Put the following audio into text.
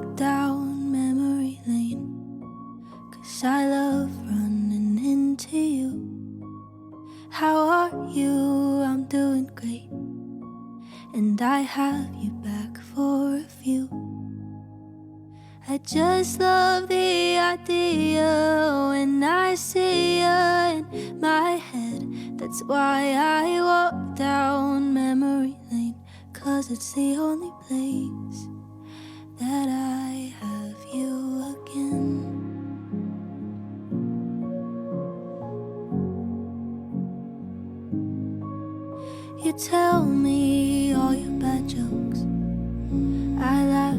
walk down memory lane, 'cause I love running into you. How are you? I'm doing great, and I have you back for a few. I just love the idea when I see you in my head. That's why I walk down memory lane, 'cause it's the only place that I have you again. You tell me all your bad jokes, I laugh